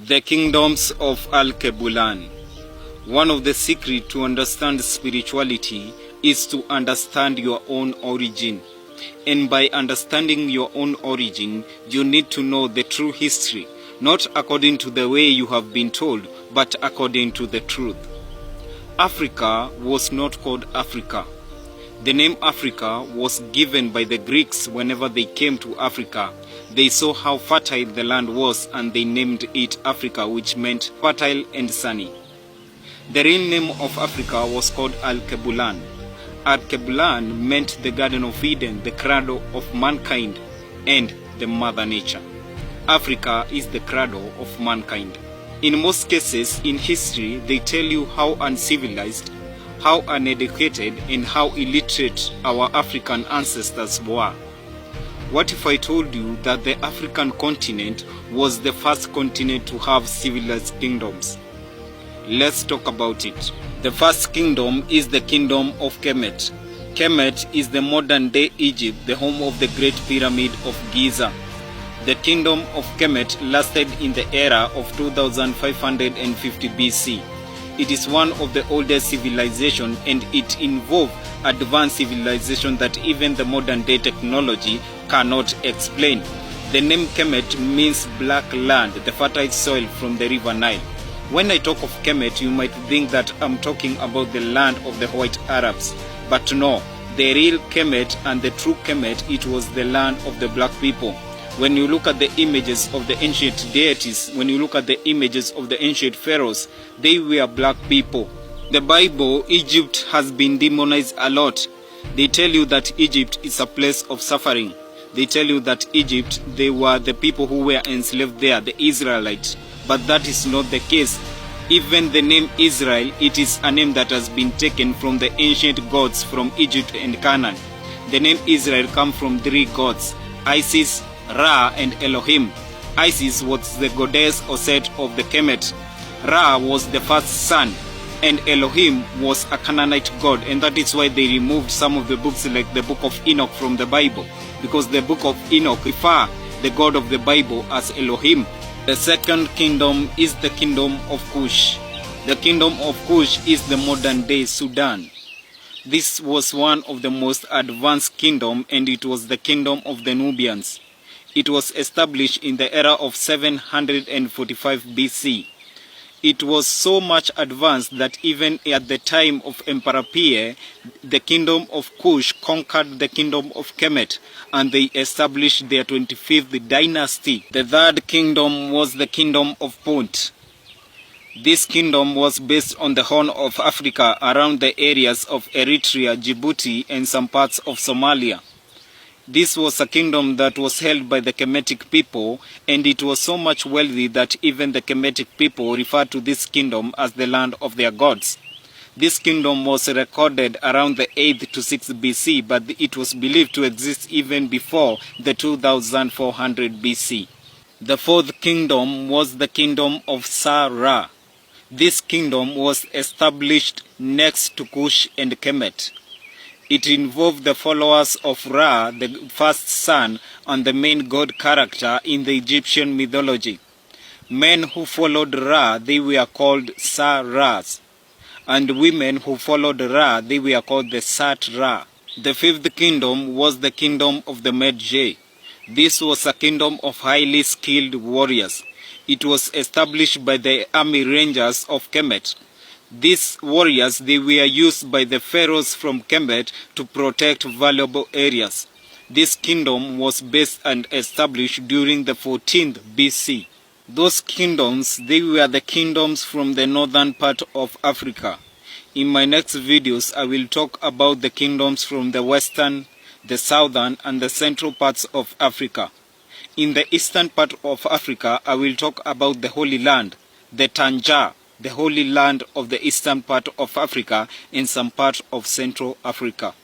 The Kingdoms of Al-Kebulan. One of the secrets to understand spirituality is to understand your own origin. And by understanding your own origin, you need to know the true history, not according to the way you have been told, but according to the truth. Africa was not called Africa. The name Africa was given by the Greeks whenever they came to Africa. They saw how fertile the land was and they named it Africa, which meant fertile and sunny. The real name of Africa was called Al-Kebulan. Al-Kebulan meant the Garden of Eden, the cradle of mankind, and the Mother Nature. Africa is the cradle of mankind. In most cases in history, they tell you how uncivilized, how uneducated, and how illiterate our African ancestors were. What if I told you that the African continent was the first continent to have civilized kingdoms? Let's talk about it. The first kingdom is the kingdom of Kemet. Kemet is the modern-day Egypt, the home of the Great Pyramid of Giza. The kingdom of Kemet lasted in the era of 2550 BC. It is one of the oldest civilizations, and it involved advanced civilization that even the modern-day technology cannot explain. The name Kemet means black land, the fertile soil from the river Nile. When I talk of Kemet, you might think that I'm talking about the land of the white Arabs. But no, the real Kemet and the true Kemet, it was the land of the black people. When you look at the images of the ancient deities, when you look at the images of the ancient pharaohs, they were black people. The Bible, Egypt has been demonized a lot. They tell you that Egypt is a place of suffering. They tell you that Egypt, they were the people who were enslaved there, the Israelites. But that is not the case. Even the name Israel, it is a name that has been taken from the ancient gods from Egypt and Canaan. The name Israel comes from three gods, Isis, Ra, and Elohim. Isis was the goddess or set of the Kemet. Ra was the first son, and Elohim was a Canaanite god, and that is why they removed some of the books like the book of Enoch from the Bible, because the book of Enoch refers the god of the Bible as Elohim. The second kingdom is the kingdom of Kush. The kingdom of Kush is the modern-day Sudan. This was one of the most advanced kingdoms, and it was the kingdom of the Nubians. It was established in the era of 745 BC. It was so much advanced that even at the time of Emperor Pierre, the kingdom of Kush conquered the kingdom of Kemet, and they established their 25th dynasty. The third kingdom was the kingdom of Punt. This kingdom was based on the Horn of Africa around the areas of Eritrea, Djibouti, and some parts of Somalia. This was a kingdom that was held by the Kemetic people, and it was so much wealthy that even the Kemetic people referred to this kingdom as the land of their gods. This kingdom was recorded around the 8th to 6th BC, but it was believed to exist even before the 2400 BC. The fourth kingdom was the kingdom of Sa-Ra. This kingdom was established next to Kush and Kemet. It involved the followers of Ra, the first son and the main god character in the Egyptian mythology. Men who followed Ra, they were called Sa-Ras, and women who followed Ra, they were called the Sat-Ra. The fifth kingdom was the kingdom of the Medjay. This was a kingdom of highly skilled warriors. It was established by the army rangers of Kemet. These warriors, they were used by the pharaohs from Kemet to protect valuable areas. This kingdom was based and established during the 14th BC. Those kingdoms, they were the kingdoms from the northern part of Africa. In my next videos, I will talk about the kingdoms from the western, the southern, and the central parts of Africa. In the eastern part of Africa, I will talk about the Holy Land, the Tanja, the Holy Land of the eastern part of Africa, and some part of Central Africa.